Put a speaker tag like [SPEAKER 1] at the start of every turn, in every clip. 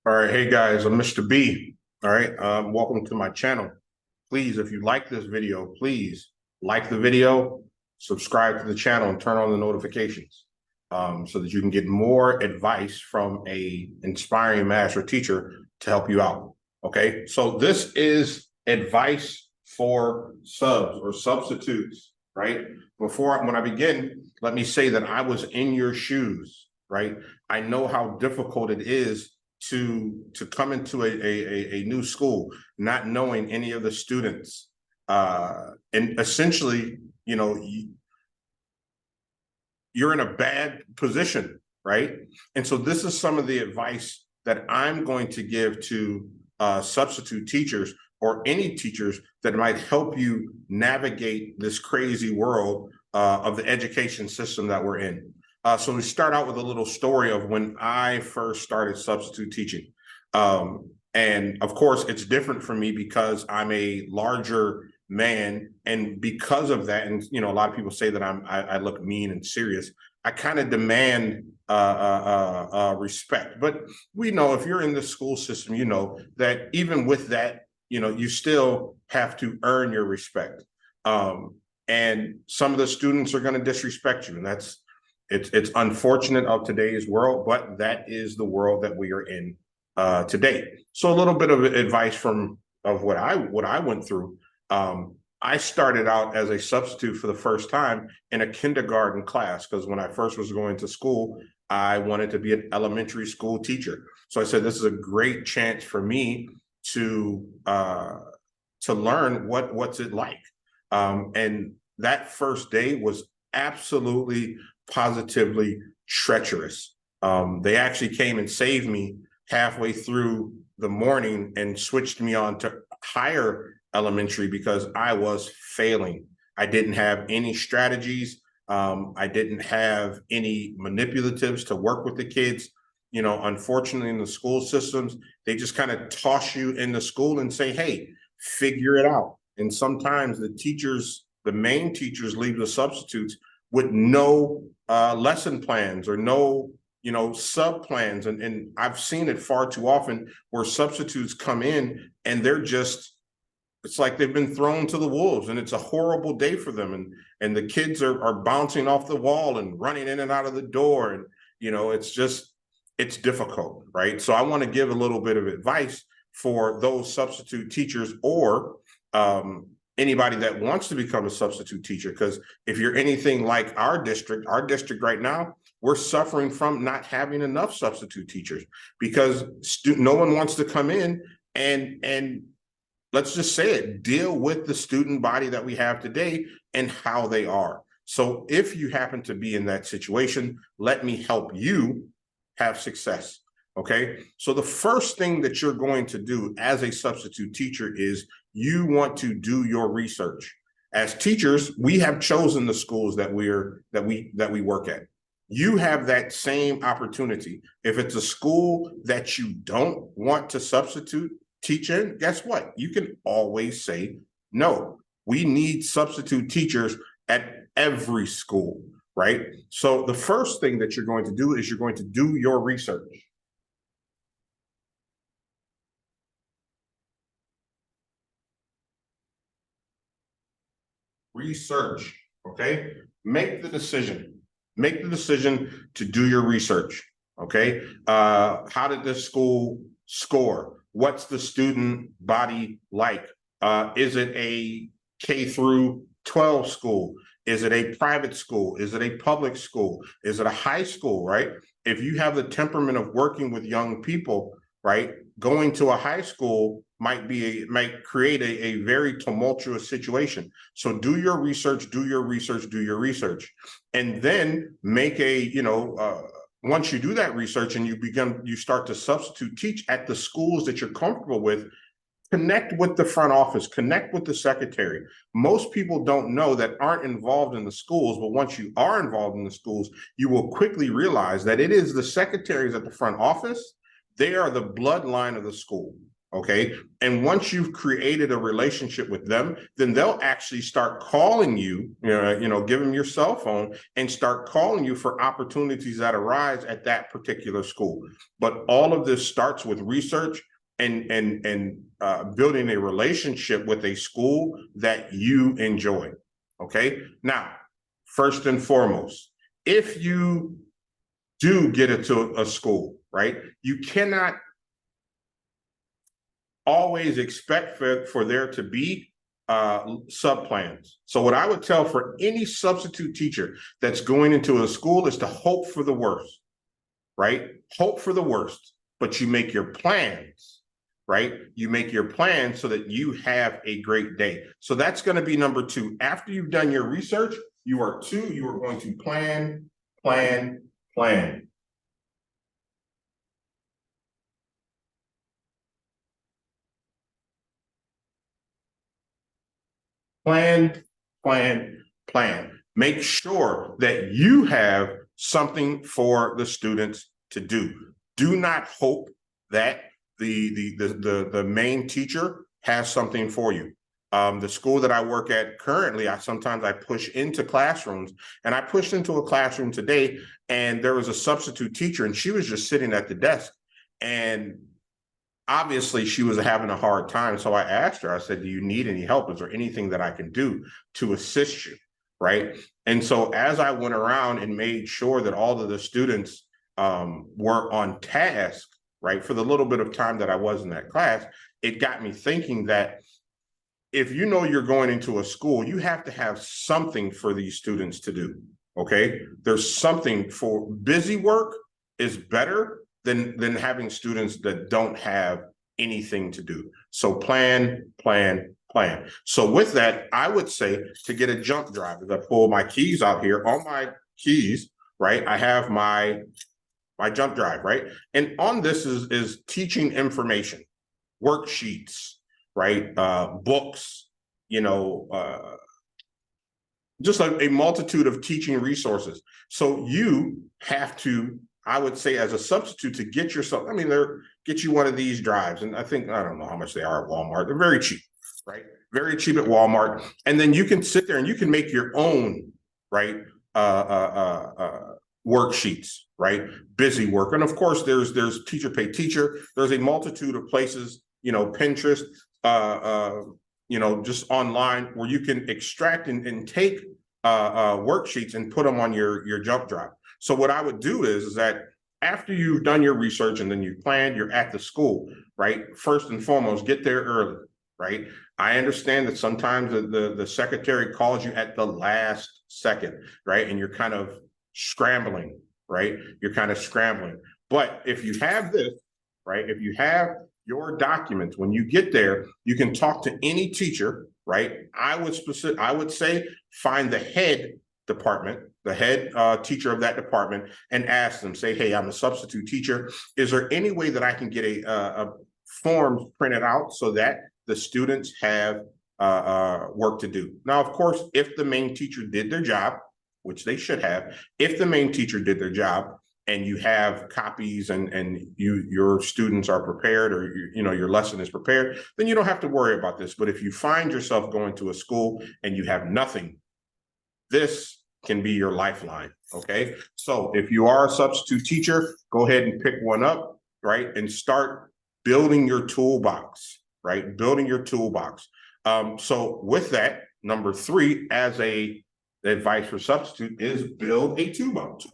[SPEAKER 1] All right, hey guys, I'm Mr. B. All right, welcome to my channel. Please, if you like this video, please like the video, subscribe to the channel, and turn on the notifications so that you can get more advice from a inspiring master teacher to help you out. Okay, so this is advice for subs or substitutes, right? When I begin, let me say that I was in your shoes, right? I know how difficult it is to come into a new school, not knowing any of the students. And essentially, you know, you're in a bad position, right? And so this is some of the advice that I'm going to give to substitute teachers or any teachers that might help you navigate this crazy world of the education system that we're in. So we start out with a little story of when I first started substitute teaching. And of course, it's different for me because I'm a larger man, and because of that, and a lot of people say that I look mean and serious. I kind of demand respect, but we know if you're in the school system, you know that even with that, you still have to earn your respect. And some of the students are going to disrespect you, and it's unfortunate of today's world, but that is the world that we are in today. So a little bit of advice of what I went through. I started out as a substitute for the first time in a kindergarten class because when I first was going to school, I wanted to be an elementary school teacher. So I said, this is a great chance for me to learn what's it like. And that first day was absolutely, positively treacherous. They actually came and saved me halfway through the morning and switched me on to higher elementary because I was failing. I didn't have any strategies. I didn't have any manipulatives to work with the kids. Unfortunately, in the school systems, they just kind of toss you into school and say, hey, figure it out. And sometimes the main teachers leave the substitutes with no lesson plans or no sub plans. And I've seen it far too often where substitutes come in and it's like they've been thrown to the wolves and it's a horrible day for them. And the kids are bouncing off the wall and running in and out of the door. And, it's difficult, right? So I want to give a little bit of advice for those substitute teachers or anybody that wants to become a substitute teacher. Because if you're anything like our district right now, we're suffering from not having enough substitute teachers because no one wants to come in and let's just say it, deal with the student body that we have today and how they are. So if you happen to be in that situation, let me help you have success. Okay. So the first thing that you're going to do as a substitute teacher is you want to do your research. As teachers, we have chosen the schools that we work at. You have that same opportunity. If it's a school that you don't want to substitute teach in, guess what? You can always say no. We need substitute teachers at every school, right? So the first thing that you're going to do is you're going to do your research. Research, okay? Make the decision. Make the decision to do your research, okay? How did this school score? What's the student body like? Is it a K through 12 school? Is it a private school? Is it a public school? Is it a high school, right? If you have the temperament of working with young people, right, going to a high school might create a very tumultuous situation. So do your research, do your research, do your research, and then make once you do that research and you start to substitute teach at the schools that you're comfortable with, connect with the front office, connect with the secretary. Most people don't know that aren't involved in the schools, but once you are involved in the schools, you will quickly realize that it is the secretaries at the front office. They are the bloodline of the school. Okay. And once you've created a relationship with them, then they'll actually start calling you, give them your cell phone and start calling you for opportunities that arise at that particular school. But all of this starts with research and building a relationship with a school that you enjoy. Okay. Now, first and foremost, if you do get into a school, right, you cannot always expect for there to be sub plans. So what I would tell for any substitute teacher that's going into a school is to hope for the worst, right? Hope for the worst, but you make your plans, right? You make your plans so that you have a great day. So that's going to be number 2. After you've done your research, you are going to plan, plan, plan. Plan, plan, plan. Make sure that you have something for the students to do. Do not hope that the main teacher has something for you. The school that I work at currently, sometimes I push into classrooms, and I pushed into a classroom today, and there was a substitute teacher, and she was just sitting at the desk, and obviously she was having a hard time. So I asked her, I said, do you need any help? Is there anything that I can do to assist you? Right. And so as I went around and made sure that all of the students were on task, right, for the little bit of time that I was in that class, it got me thinking that if you know you're going into a school, you have to have something for these students to do. Okay. There's something for busy work is better than having students that don't have anything to do. So plan, plan, plan. So with that, I would say to get a jump drive, as I pull my keys out here, on my keys, right, I have my jump drive, right? And on this is teaching information, worksheets, right? Books, just a multitude of teaching resources. So you have to, I would say, as a substitute, to get yourself, get you one of these drives. And I don't know how much they are at Walmart. They're very cheap, right? Very cheap at Walmart. And then you can sit there and you can make your own, right? Worksheets, right? Busy work. And of course, there's Teacher Pay Teacher. There's a multitude of places, Pinterest, just online where you can extract and take worksheets and put them on your jump drive. So what I would do is that after you've done your research and then you planned, you're at the school, right? First and foremost, get there early, right? I understand that sometimes the secretary calls you at the last second, right? And you're kind of scrambling, right? You're kind of scrambling. But if you have this, right? If you have your documents, when you get there, you can talk to any teacher, right? I would say find the head department, the head teacher of that department, and ask them, say, hey, I'm a substitute teacher. Is there any way that I can get a form printed out so that the students have work to do? Now, of course, if the main teacher did their job, which they should have, if the main teacher did their job, and you have copies and your students are prepared, or your lesson is prepared, then you don't have to worry about this. But if you find yourself going to a school and you have nothing, this can be your lifeline. Okay. So if you are a substitute teacher, go ahead and pick one up, right? And start building your toolbox, right? Building your toolbox. So with that, number 3, as the advice for substitute, is build a toolbox.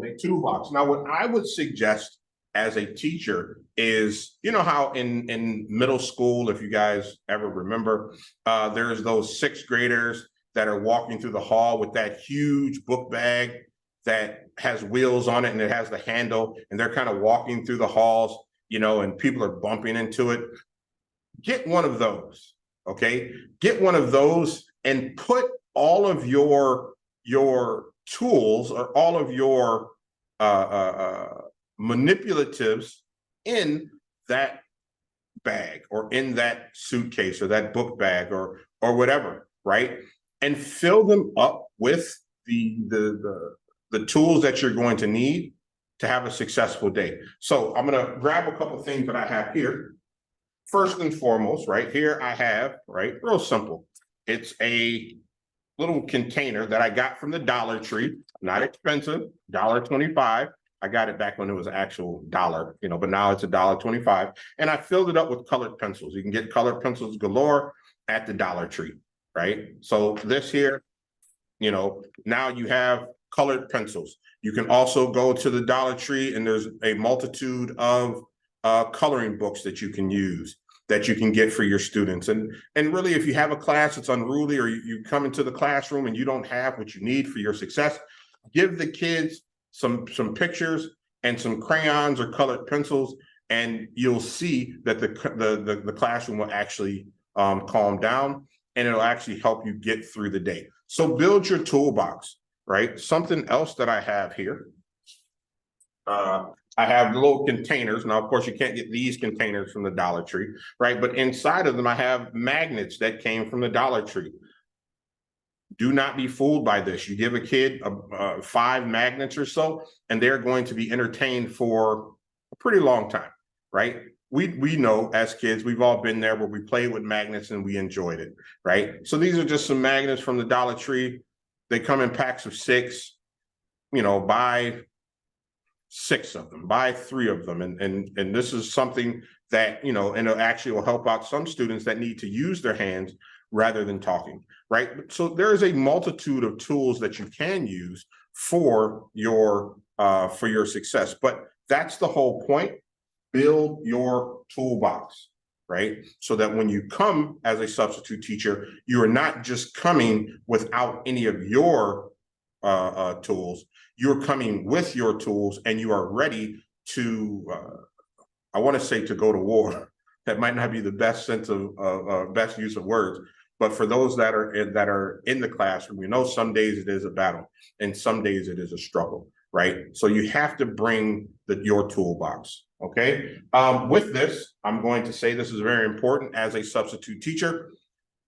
[SPEAKER 1] A toolbox. Now, what I would suggest as a teacher is, how in middle school, if you guys ever remember, there's those 6th graders that are walking through the hall with that huge book bag that has wheels on it and it has the handle, and they're kind of walking through the halls, and people are bumping into it. Get one of those, okay? Get one of those and put all of your tools or all of your manipulatives in that bag or in that suitcase or that book bag or whatever, right? And fill them up with the tools that you're going to need to have a successful day. So I'm going to grab a couple of things that I have here. First and foremost, right here I have, right, real simple. It's a little container that I got from the Dollar Tree, not expensive, $1.25. I got it back when it was actual dollar, but now it's $1.25. And I filled it up with colored pencils. You can get colored pencils galore at the Dollar Tree, right? So this here, now you have colored pencils. You can also go to the Dollar Tree and there's a multitude of coloring books that you can use, that you can get for your students. And really, if you have a class that's unruly, or you come into the classroom and you don't have what you need for your success, give the kids some pictures and some crayons or colored pencils, and you'll see that the classroom will actually calm down, and it'll actually help you get through the day. So build your toolbox, right? Something else that I have here, I have little containers. Now, of course, you can't get these containers from the Dollar Tree, right? But inside of them, I have magnets that came from the Dollar Tree. Do not be fooled by this. You give a kid 5 magnets or so, and they're going to be entertained for a pretty long time, right? We know as kids, we've all been there where we played with magnets and we enjoyed it, right? So these are just some magnets from the Dollar Tree. They come in packs of 6, buy 6 of them, buy 3 of them. And this is something that, and it actually will help out some students that need to use their hands rather than talking, right? So there is a multitude of tools that you can use for your success, but that's the whole point. Build your toolbox, right? So that when you come as a substitute teacher, you are not just coming without any of your tools. You're coming with your tools, and you are ready to, I want to say, to go to war. That might not be the best sense of best use of words, but for those that are in the classroom, some days it is a battle, and some days it is a struggle, right? So you have to bring your toolbox. Okay. With this, I'm going to say this is very important as a substitute teacher.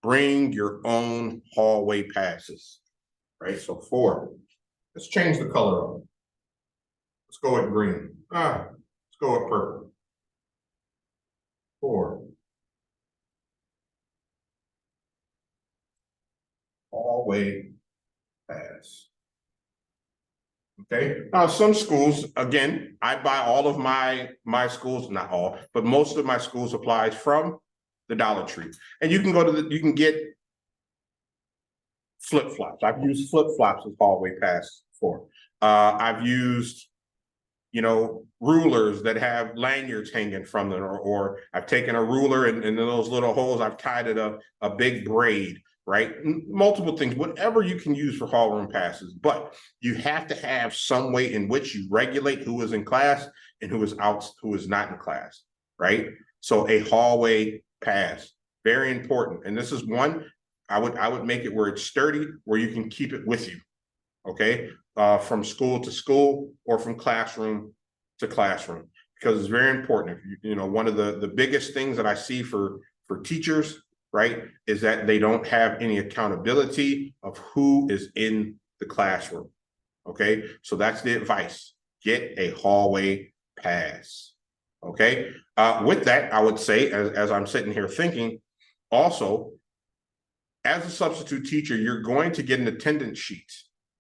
[SPEAKER 1] Bring your own hallway passes, right? So 4. Let's change the color of it. Let's go with green. Let's go with purple. 4. Hallway pass. Okay. Some schools, again, I buy all of my schools, not all, but most of my school supplies from the Dollar Tree. And you can go to you can get flip-flops. I've used flip-flops as hallway pass before. I've used, rulers that have lanyards hanging from them, or I've taken a ruler and in those little holes, I've tied it up a big braid, right? Multiple things, whatever you can use for hall room passes, but you have to have some way in which you regulate who is in class and who is not in class, right? So a hallway pass, very important. And this is one, I would make it where it's sturdy, where you can keep it with you, okay? From school to school or from classroom to classroom, because it's very important. If one of the biggest things that I see for teachers, right, is that they don't have any accountability of who is in the classroom. Okay, so that's the advice. Get a hallway pass. Okay, with that, I would say, as I'm sitting here thinking, also, as a substitute teacher, you're going to get an attendance sheet.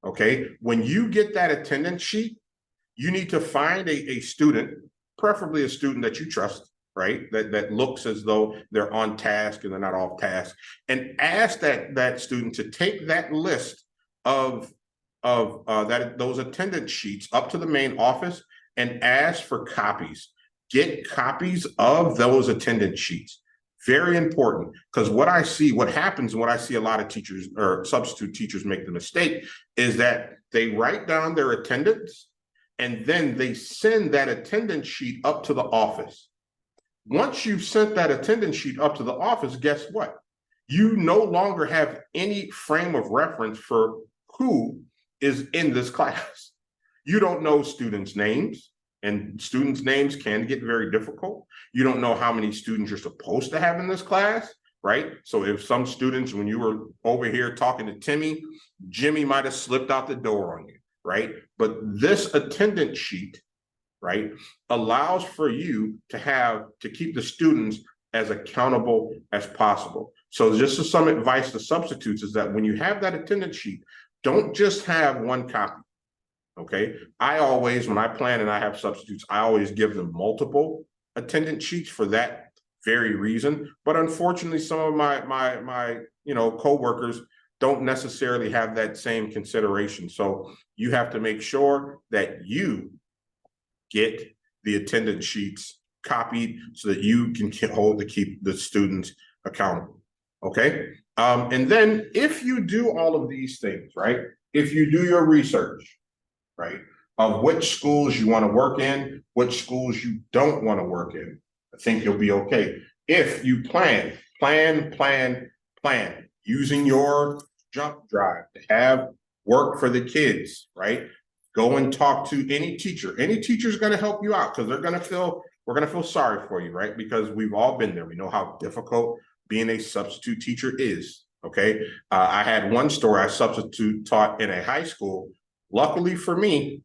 [SPEAKER 1] Okay, when you get that attendance sheet, you need to find a student, preferably a student that you trust, right? That looks as though they're on task and they're not off task, and ask that student to take that list of those attendance sheets up to the main office and ask for copies. Get copies of those attendance sheets. Very important, because what happens, and what I see a lot of teachers or substitute teachers make the mistake is that they write down their attendance and then they send that attendance sheet up to the office. Once you've sent that attendance sheet up to the office, guess what? You no longer have any frame of reference for who is in this class. You don't know students' names, and students' names can get very difficult. You don't know how many students you're supposed to have in this class, right? So if some students, when you were over here talking to Timmy, Jimmy might have slipped out the door on you, right? But this attendance sheet, right, allows for you to keep the students as accountable as possible. So just some advice to substitutes is that when you have that attendance sheet, don't just have one copy. Okay. I always, when I plan and I have substitutes, I always give them multiple attendance sheets for that very reason. But unfortunately, some of my coworkers don't necessarily have that same consideration. So you have to make sure that you get the attendance sheets copied so that you can keep the students accountable. Okay. And then if you do all of these things, right? If you do your research, right, of which schools you want to work in, which schools you don't want to work in, I think you'll be okay. If you plan, using your jump drive to have work for the kids, right? Go and talk to any teacher. Any teacher is going to help you out because we're going to feel sorry for you, right? Because we've all been there. We know how difficult being a substitute teacher is. Okay. I had one story. I substitute taught in a high school. Luckily for me,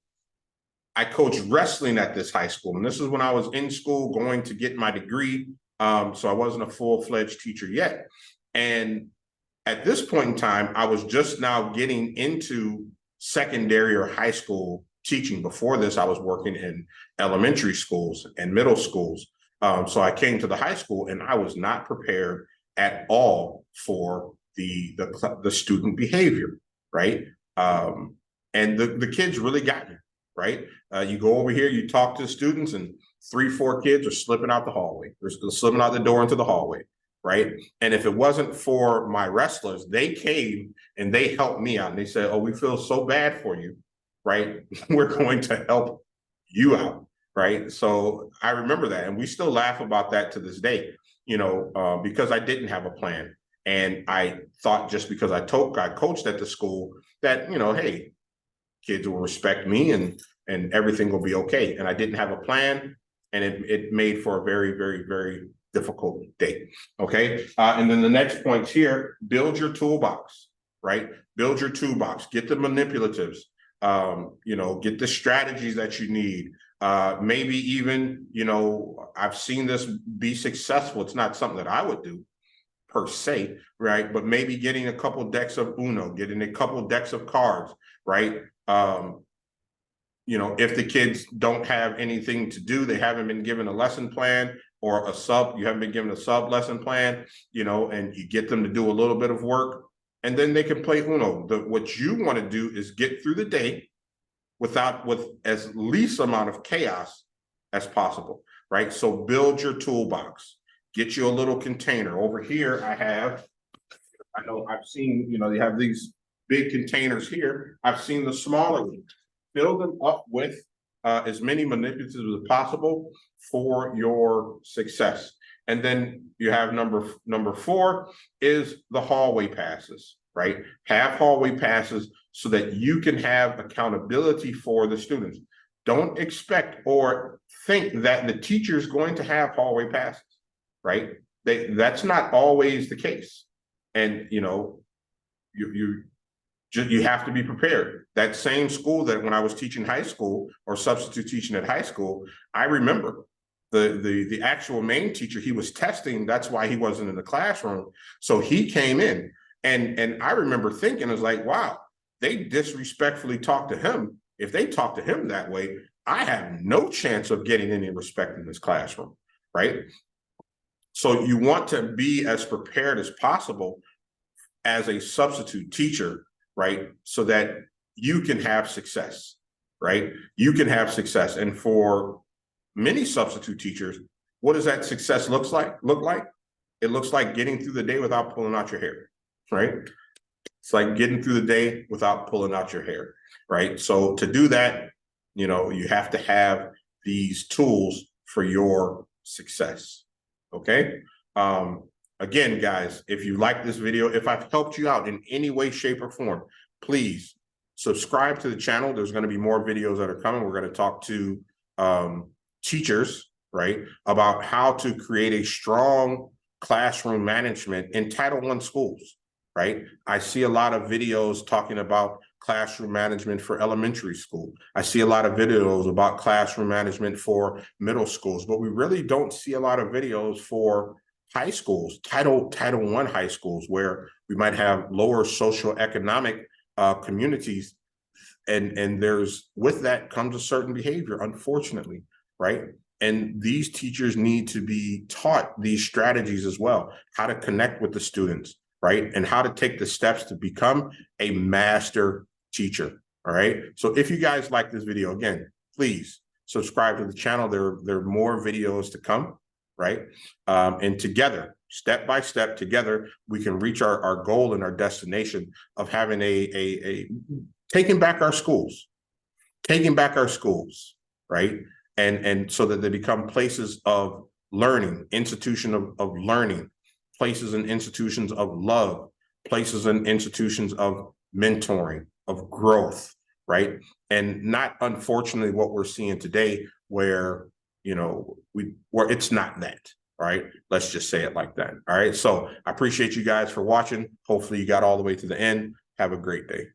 [SPEAKER 1] I coached wrestling at this high school. And this is when I was in school going to get my degree. So I wasn't a full-fledged teacher yet. And at this point in time, I was just now getting into secondary or high school teaching. Before this, I was working in elementary schools and middle schools. So I came to the high school and I was not prepared at all for the student behavior, right? And the kids really got me, right? You go over here, you talk to the students, and 3-4 kids are slipping out the hallway. They're slipping out the door into the hallway, right? And if it wasn't for my wrestlers, they came and they helped me out. And they said, oh, we feel so bad for you, right? We're going to help you out, right? So I remember that. And we still laugh about that to this day, because I didn't have a plan. And I thought just because I coached at the school that, hey, kids will respect me and everything will be okay. And I didn't have a plan, and it made for a very, very, very difficult day. Okay. And then the next points here, build your toolbox, right? Build your toolbox, get the manipulatives, get the strategies that you need. Maybe even, I've seen this be successful. It's not something that I would do per se, right? But maybe getting a couple decks of Uno, getting a couple decks of cards, right? If the kids don't have anything to do, they haven't been given a lesson plan or you haven't been given a sub lesson plan, and you get them to do a little bit of work, and then they can play Uno. What you want to do is get through the day with as least amount of chaos as possible, right? So build your toolbox, get you a little container. Over here, I know I've seen, they have these big containers here. I've seen the smaller ones. Fill them up with as many manipulatives as possible for your success. And then you have number 4 is the hallway passes, right? Have hallway passes so that you can have accountability for the students. Don't expect or think that the teacher is going to have hallway passes, right? That's not always the case. And, you have to be prepared. That same school that when I was teaching high school or substitute teaching at high school, I remember the actual main teacher, he was testing. That's why he wasn't in the classroom. So he came in and I remember thinking, I was like, wow, they disrespectfully talked to him. If they talk to him that way, I have no chance of getting any respect in this classroom, right? So you want to be as prepared as possible as a substitute teacher, right? So that you can have success, right? You can have success. And for many substitute teachers, what does that success look like? It looks like getting through the day without pulling out your hair, right? It's like getting through the day without pulling out your hair, right? So to do that, you have to have these tools for your success, okay? Again, guys, if you like this video, if I've helped you out in any way, shape, or form, please subscribe to the channel. There's going to be more videos that are coming. We're going to talk to teachers, right, about how to create a strong classroom management in Title I schools, right? I see a lot of videos talking about classroom management for elementary school. I see a lot of videos about classroom management for middle schools, but we really don't see a lot of videos for high schools, Title I high schools, where we might have lower socioeconomic communities. And there's, with that comes a certain behavior, unfortunately, right? And these teachers need to be taught these strategies as well, how to connect with the students, right? And how to take the steps to become a master teacher, all right? So if you guys like this video, again, please subscribe to the channel. There are more videos to come, right? And together, step by step, together, we can reach our goal and our destination of having taking back our schools, right? And so that they become places of learning, institution of learning, places and institutions of love, places and institutions of mentoring, of growth, right? And not, unfortunately, what we're seeing today where, where it's not that, right? Let's just say it like that. All right. So I appreciate you guys for watching. Hopefully you got all the way to the end. Have a great day.